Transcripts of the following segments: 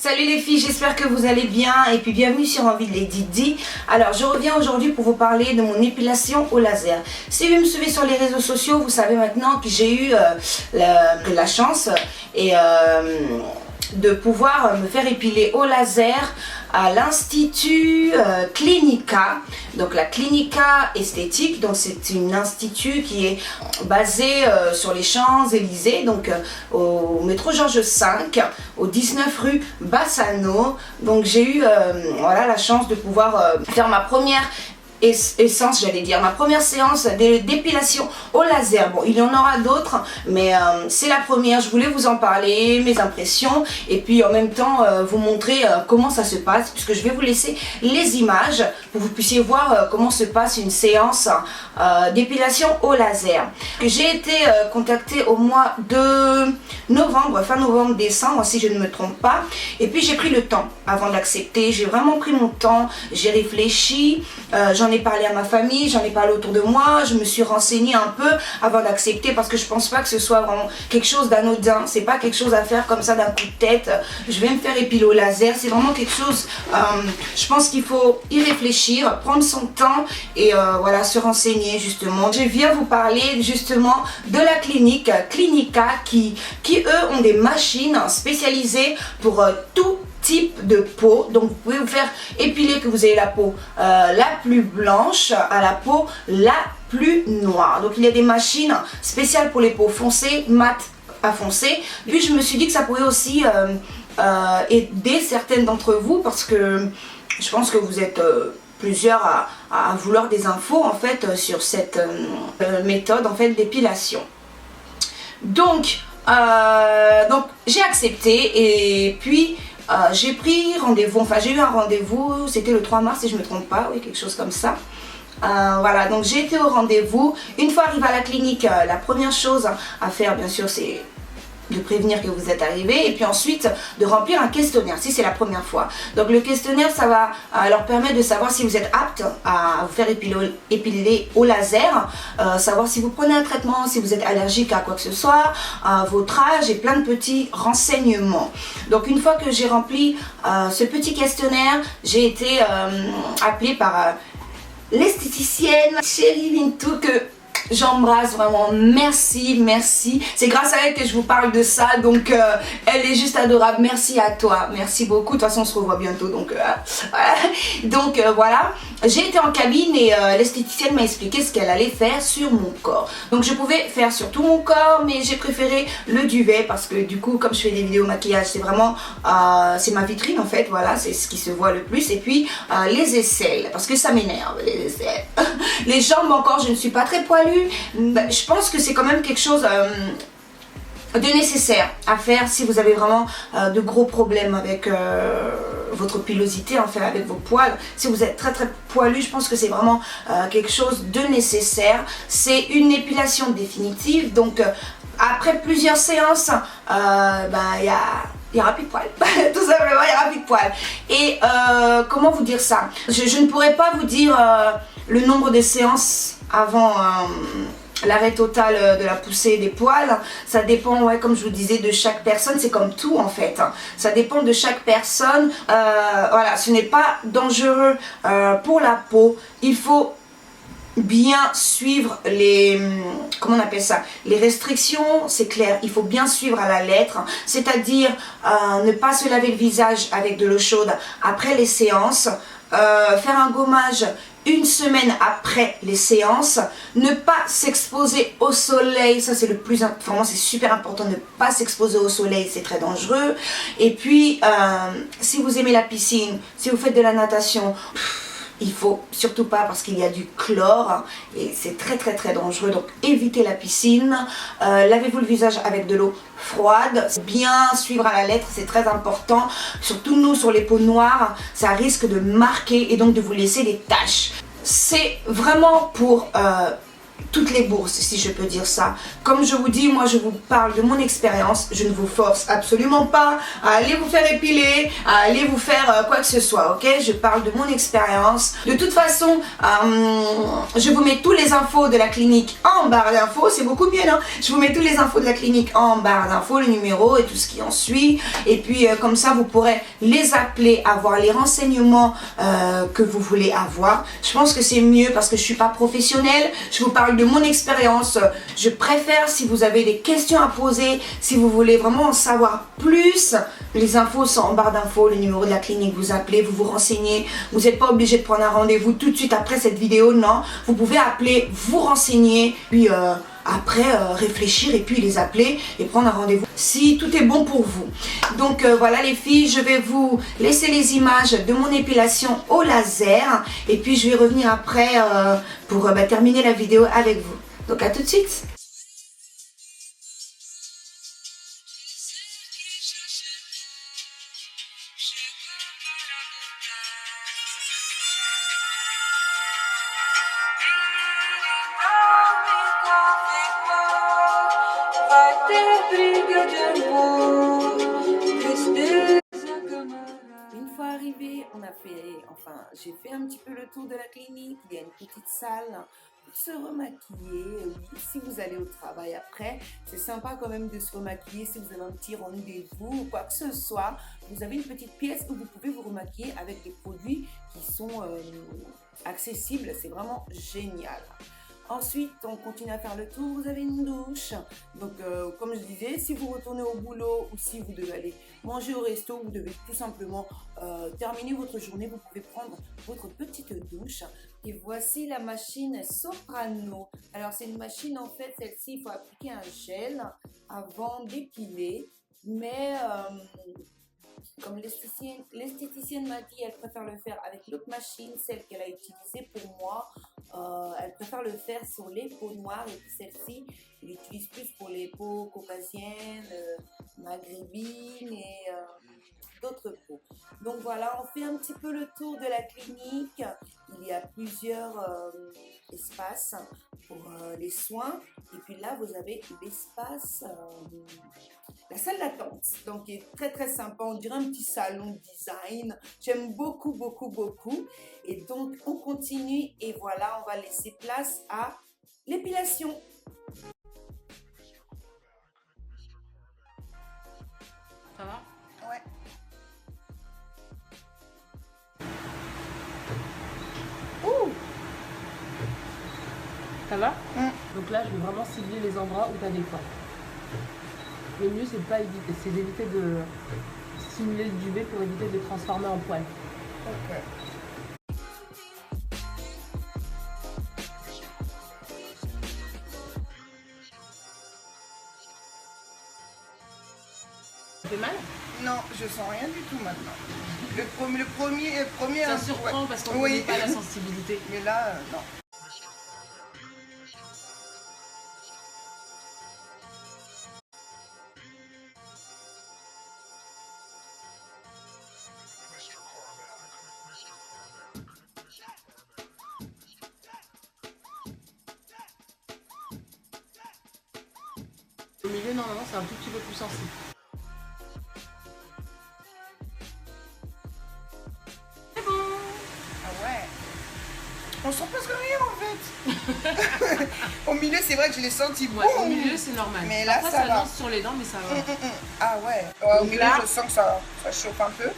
Salut les filles, j'espère que vous allez bien et puis bienvenue sur Envie de Lady D. Alors je reviens aujourd'hui pour vous parler de mon épilation au laser. Si vous me suivez sur les réseaux sociaux, vous savez maintenant que j'ai eu la chance de pouvoir me faire épiler au laser à l'Institut Clinica, donc la Clinica Esthétique. Donc c'est un institut qui est basé sur les Champs-Élysées, donc au métro Georges V, au 19 rue Bassano. Donc j'ai eu voilà, la chance de pouvoir faire ma première ma première séance d'épilation au laser. Bon, il y en aura d'autres, mais c'est la première. Je voulais vous en parler, mes impressions, et puis en même temps vous montrer comment ça se passe, puisque je vais vous laisser les images pour que vous puissiez voir comment se passe une séance d'épilation au laser. J'ai été contactée au mois de novembre, fin novembre, décembre, si je ne me trompe pas, et puis j'ai pris le temps avant d'accepter. J'ai vraiment pris mon temps, j'ai réfléchi, j'en ai parlé à ma famille, j'en ai parlé autour de moi, je me suis renseignée un peu avant d'accepter, parce que je pense pas que ce soit vraiment quelque chose d'anodin. C'est pas quelque chose à faire comme ça d'un coup de tête. Je vais me faire épiler au laser, c'est vraiment quelque chose, je pense qu'il faut y réfléchir, prendre son temps et voilà, se renseigner justement. Je viens vous parler justement de la clinique Clinica qui eux ont des machines spécialisées pour tout type de peau. Donc vous pouvez vous faire épiler, que vous ayez la peau la plus blanche à la peau la plus noire. Donc il y a des machines spéciales pour les peaux foncées, mat à foncé. Puis je me suis dit que ça pourrait aussi aider certaines d'entre vous, parce que je pense que vous êtes plusieurs à vouloir des infos en fait sur cette méthode en fait d'épilation. Donc j'ai accepté, et puis j'ai pris rendez-vous, enfin j'ai eu un rendez-vous, c'était le 3 mars si je ne me trompe pas, oui, quelque chose comme ça. Voilà, donc j'ai été au rendez-vous. Une fois arrivée à la clinique, la première chose à faire bien sûr c'est de prévenir que vous êtes arrivé, et puis ensuite de remplir un questionnaire si c'est la première fois. Donc le questionnaire, ça va leur permettre de savoir si vous êtes apte à vous faire épiler au laser, savoir si vous prenez un traitement, si vous êtes allergique à quoi que ce soit, votre âge et plein de petits renseignements. Donc une fois que j'ai rempli ce petit questionnaire, j'ai été appelée par l'esthéticienne Chérie Vintou, que j'embrasse vraiment. Merci, merci. C'est grâce à elle que je vous parle de ça. Donc elle est juste adorable. Merci à toi. Merci beaucoup. De toute façon on se revoit bientôt. Donc voilà. Donc voilà. J'ai été en cabine et l'esthéticienne m'a expliqué ce qu'elle allait faire sur mon corps. Donc je pouvais faire sur tout mon corps, mais j'ai préféré le duvet, parce que du coup comme je fais des vidéos maquillage, c'est vraiment c'est ma vitrine en fait. Voilà, c'est ce qui se voit le plus. Et puis les aisselles, parce que ça m'énerve les aisselles. Les jambes encore, je ne suis pas très poilue. Je pense que c'est quand même quelque chose de nécessaire à faire si vous avez vraiment de gros problèmes avec votre pilosité, enfin avec vos poils. Si vous êtes très très poilu, je pense que c'est vraiment quelque chose de nécessaire. C'est une épilation définitive, donc après plusieurs séances, il n'y aura plus de poils. Tout simplement, il n'y aura plus de poils. Et comment vous dire ça, je ne pourrais pas vous dire le nombre de séances avant l'arrêt total de la poussée des poils. Ça dépend, ouais, comme je vous disais, de chaque personne. C'est comme tout en fait, ça dépend de chaque personne. Voilà, ce n'est pas dangereux pour la peau. Il faut bien suivre les, comment on appelle ça, les restrictions, c'est clair. Il faut bien suivre à la lettre, c'est-à-dire ne pas se laver le visage avec de l'eau chaude après les séances, faire un gommage une semaine après les séances, ne pas s'exposer au soleil, ça c'est le plus important, vraiment c'est super important, ne pas s'exposer au soleil, c'est très dangereux. Et puis si vous aimez la piscine, si vous faites de la natation, il faut surtout pas, parce qu'il y a du chlore et c'est très très très dangereux. Donc évitez la piscine, lavez-vous le visage avec de l'eau froide, bien suivre à la lettre, c'est très important. Surtout nous, sur les peaux noires, ça risque de marquer et donc de vous laisser des taches. C'est vraiment pour toutes les bourses, si je peux dire ça. Comme je vous dis, moi je vous parle de mon expérience, je ne vous force absolument pas à aller vous faire épiler, à aller vous faire quoi que ce soit, ok? Je parle de mon expérience. De toute façon, je vous mets tous les infos de la clinique en barre d'infos, c'est beaucoup mieux, non? Je vous mets tous les infos de la clinique en barre d'infos, le numéro et tout ce qui en suit. Et puis comme ça, vous pourrez les appeler, avoir les renseignements que vous voulez avoir. Je pense que c'est mieux parce que je suis pas professionnelle, je vous parle de mon expérience. Je préfère, si vous avez des questions à poser, si vous voulez vraiment en savoir plus, les infos sont en barre d'infos, le numéro de la clinique, vous appelez, vous vous renseignez. Vous n'êtes pas obligé de prendre un rendez-vous tout de suite après cette vidéo, non. Vous pouvez appeler, vous renseigner, puis après réfléchir et puis les appeler et prendre un rendez-vous si tout est bon pour vous. Donc voilà les filles, je vais vous laisser les images de mon épilation au laser et puis je vais revenir après pour terminer la vidéo avec vous. Donc à tout de suite. Une fois arrivé, j'ai fait un petit peu le tour de la clinique. Il y a une petite salle pour se remaquiller. Oui, si vous allez au travail après, c'est sympa quand même de se remaquiller. Si vous avez un petit rendez-vous ou quoi que ce soit, vous avez une petite pièce où vous pouvez vous remaquiller avec des produits qui sont accessibles. C'est vraiment génial. Ensuite, on continue à faire le tour, vous avez une douche. Donc, comme je disais, si vous retournez au boulot ou si vous devez aller manger au resto, vous devez tout simplement terminer votre journée, vous pouvez prendre votre petite douche. Et voici la machine Soprano. Alors, c'est une machine, en fait, celle-ci, il faut appliquer un gel avant d'épiler. Mais comme l'esthéticienne m'a dit, elle préfère le faire avec l'autre machine, celle qu'elle a utilisée pour moi. Elle préfère le faire sur les peaux noires et puis celle-ci, elle utilise plus pour les peaux caucasiennes, maghrébines et d'autres peaux. Donc voilà, on fait un petit peu le tour de la clinique. Il y a plusieurs espaces pour les soins. Et puis là, vous avez l'espace, la salle d'attente. Donc, qui est très très sympa. On dirait un petit salon design. J'aime beaucoup, beaucoup, beaucoup. Et donc, on continue. Et voilà, on va laisser place à l'épilation. Ça va? Ouais. Ouh. Ça va? Donc là, je vais vraiment cibler les endroits où tu as des points. Le mieux, c'est d'éviter de stimuler le duvet pour éviter de les transformer en poils. Ok. Ça fait mal? Non, je sens rien du tout maintenant. Le premier Ça surprend ouais. parce qu'on ne connaît pas la sensibilité. Mais là, non. Au milieu, normalement, c'est un tout petit peu plus sensible. C'est bon! Ah ouais. On sent presque rien en fait. Au milieu, c'est vrai que je l'ai senti Ouais, boum. au milieu, c'est normal. Mais là, parfois, ça va. lance sur les dents, mais ça va. Ah ouais. Au Donc milieu, là- je sens que ça chauffe un peu.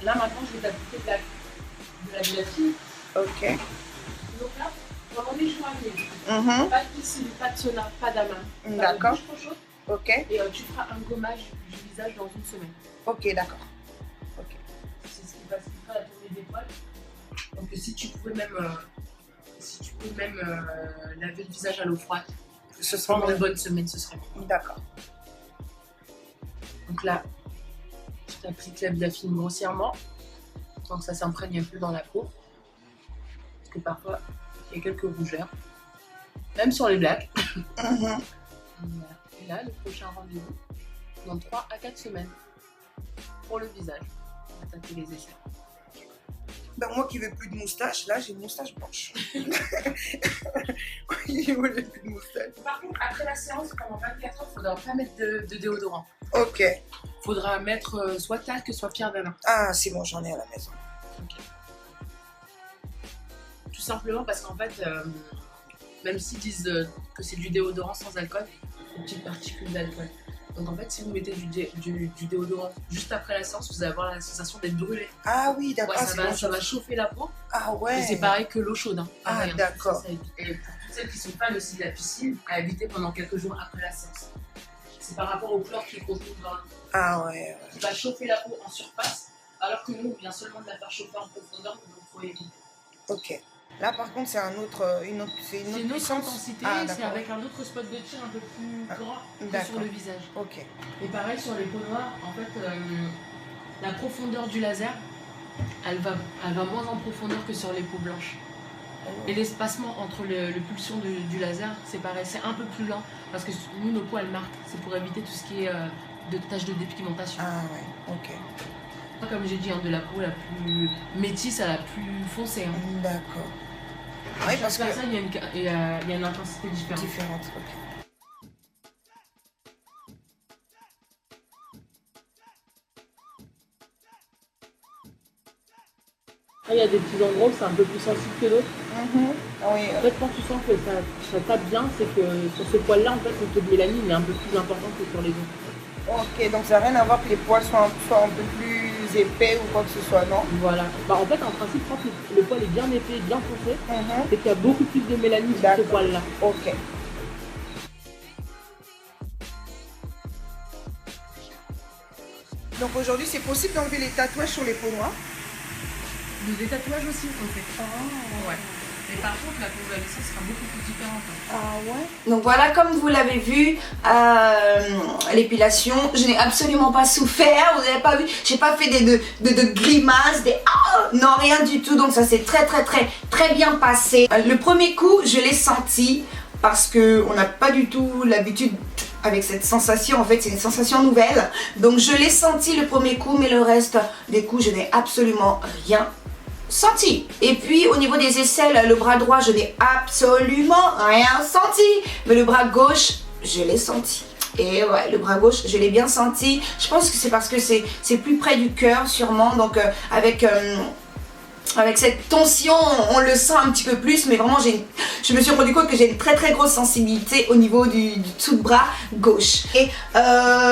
Là, maintenant, je vais t'appliquer de la gélatine. Ok. Donc là, vraiment des joignées. Mhm. Pas de piscine, pas de sauna, pas d'amas. D'accord. Douche trop chaude. Ok. Et tu feras un gommage du visage dans une semaine. Ok, d'accord. Ok. C'est ce qui facilitera la tournée des poils. Donc si tu pouvais même, laver le visage à l'eau froide, Ce sera pendant une bon. bonne semaine, ce serait bon. D'accord. Donc là, je t'applique la biafine grossièrement, tant que ça s'imprègne un peu dans la peau. Parce que parfois, il y a quelques rougeurs. Même sur les blagues. Mhm. Et là, le prochain rendez-vous, dans 3 à 4 semaines, pour le visage. On va taper les aisselles. Ben, moi qui veux plus de moustache, là j'ai une moustache blanche. Il voulait plus de moustache. Par contre, après la séance, pendant 24 heures, il ne faudra pas mettre de déodorant. Ok. Il faudra mettre soit talc, soit Pierre Velin. Ah, c'est bon, j'en ai à la maison. Okay. Tout simplement parce qu'en fait, même s'ils disent que c'est du déodorant sans alcool, il y a une petite particule d'alcool. Donc en fait, si vous mettez du déodorant juste après la séance, vous allez avoir la sensation d'être brûlé. Ah oui, d'accord. Ouais, ça va chauffer la peau. Ah ouais. Et c'est pareil que l'eau chaude. Hein. Ah d'accord. Et pour toutes celles qui sont fans aussi de la piscine, à éviter pendant quelques jours après la séance. C'est par rapport au chlore qui est contenu dans l'eau. Ah ouais. Qui va chauffer la peau en surface, alors que nous, on vient seulement de la faire chauffer en profondeur, donc il faut éviter. Ok. Là par contre c'est une autre intensité, c'est avec un autre spot de tir un peu plus grand que sur le visage. Ok. Et pareil sur les peaux noires, en fait la profondeur du laser, elle va moins en profondeur que sur les peaux blanches. Et l'espacement entre le pulsion du laser, c'est pareil, c'est un peu plus lent parce que nous nos peaux elles marquent, c'est pour éviter tout ce qui est de taches de dépigmentation. Ah ouais, ok. Comme j'ai dit, hein, de la peau la plus métisse à la plus foncée. Hein. D'accord. Oui, parce que ça, il y a une intensité différente. Ok. Il y a des petits endroits où c'est un peu plus sensible que d'autres. Oui, en fait, quand tu sens que ça tape bien, c'est que sur ce poil-là, en fait, le taux de mélanine est un peu plus important que sur les autres. Ok, donc ça n'a rien à voir que les poils soient un peu plus épais ou quoi que ce soit, non? Voilà. Bah, en fait, en principe, quand le poil est bien épais, bien foncé, c'est qu'il y a beaucoup plus de mélanine sur ce poil-là. Ok. Donc aujourd'hui, c'est possible d'enlever les tatouages sur les peaux noires? Des tatouages aussi, on fait. Oh. Ouais. Mais par contre, la convalescence sera beaucoup plus différente. Ah ouais. Donc voilà, comme vous l'avez vu, l'épilation, je n'ai absolument pas souffert. Vous n'avez pas vu, j'ai pas fait de grimaces, non, rien du tout. Donc ça s'est très bien passé. Le premier coup, je l'ai senti parce que on n'a pas du tout l'habitude avec cette sensation. En fait, c'est une sensation nouvelle. Donc je l'ai senti le premier coup, mais le reste des coups, je n'ai absolument rien senti. Et puis au niveau des aisselles, le bras droit, je n'ai absolument rien senti, mais le bras gauche, je l'ai senti. Et ouais, le bras gauche, je l'ai bien senti. Je pense que c'est parce que c'est plus près du cœur sûrement, donc avec cette tension, on le sent un petit peu plus, mais vraiment je me suis rendu compte que j'ai une très grosse sensibilité au niveau du dessous de bras gauche. Et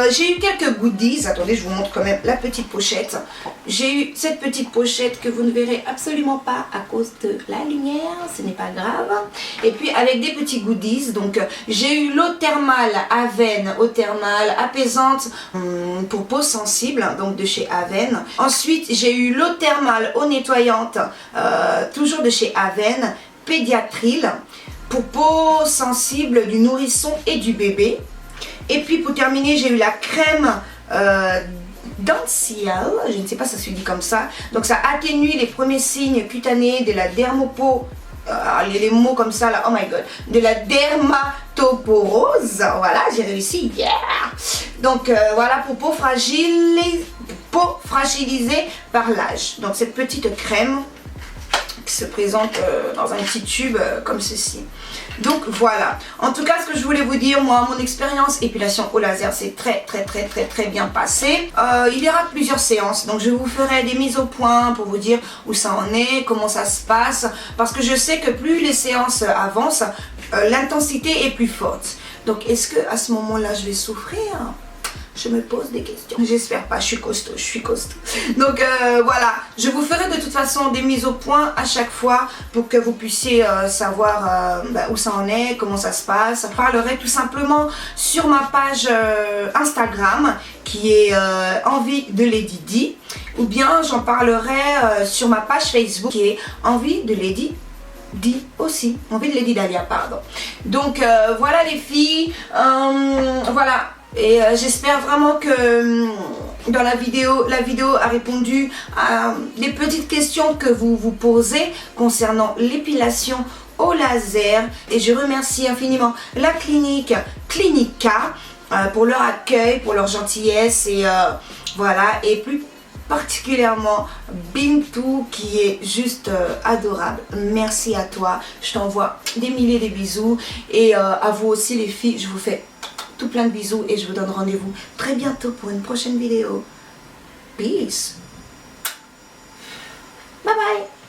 j'ai eu quelques goodies. Attendez, je vous montre quand même la petite pochette. J'ai eu cette petite pochette que vous ne verrez absolument pas à cause de la lumière, ce n'est pas grave. Et puis avec des petits goodies, donc j'ai eu l'eau thermale Aven, eau thermale apaisante pour peau sensible, donc de chez Aven. Ensuite j'ai eu l'eau thermale eau nettoyante, toujours de chez Aven, pédiatril, pour peau sensible du nourrisson et du bébé. Et puis pour terminer, j'ai eu la crème Dential, je ne sais pas si ça se dit comme ça. Donc ça atténue les premiers signes cutanés de la dermopo, les mots comme ça là, oh my god, de la dermatoporose. Voilà, j'ai réussi, yeah. Donc voilà, pour peau fragilisée par l'âge. Donc cette petite crème qui se présente dans un petit tube comme ceci. Donc voilà, en tout cas ce que je voulais vous dire, moi mon expérience épilation au laser c'est très bien passé. Il y aura plusieurs séances, donc je vous ferai des mises au point pour vous dire où ça en est, comment ça se passe, parce que je sais que plus les séances avancent, l'intensité est plus forte. Donc est-ce que à ce moment là je vais souffrir? Je me pose des questions. J'espère pas, je suis costaud. Donc voilà, je vous ferai de toute façon des mises au point à chaque fois pour que vous puissiez savoir où ça en est, comment ça se passe. Je parlerai tout simplement sur ma page Instagram qui est Envie de Lady D, ou bien j'en parlerai sur ma page Facebook qui est Envie de Lady D aussi, Envie de Lady Dahlia, pardon. Donc voilà les filles, voilà. Et j'espère vraiment que dans la vidéo a répondu à des petites questions que vous vous posez concernant l'épilation au laser. Et je remercie infiniment la clinique Clinica pour leur accueil, pour leur gentillesse et voilà. Et plus particulièrement Bintou qui est juste adorable. Merci à toi, je t'envoie des milliers de bisous et à vous aussi les filles, je vous fais tout plein de bisous et je vous donne rendez-vous très bientôt pour une prochaine vidéo. Peace. Bye bye.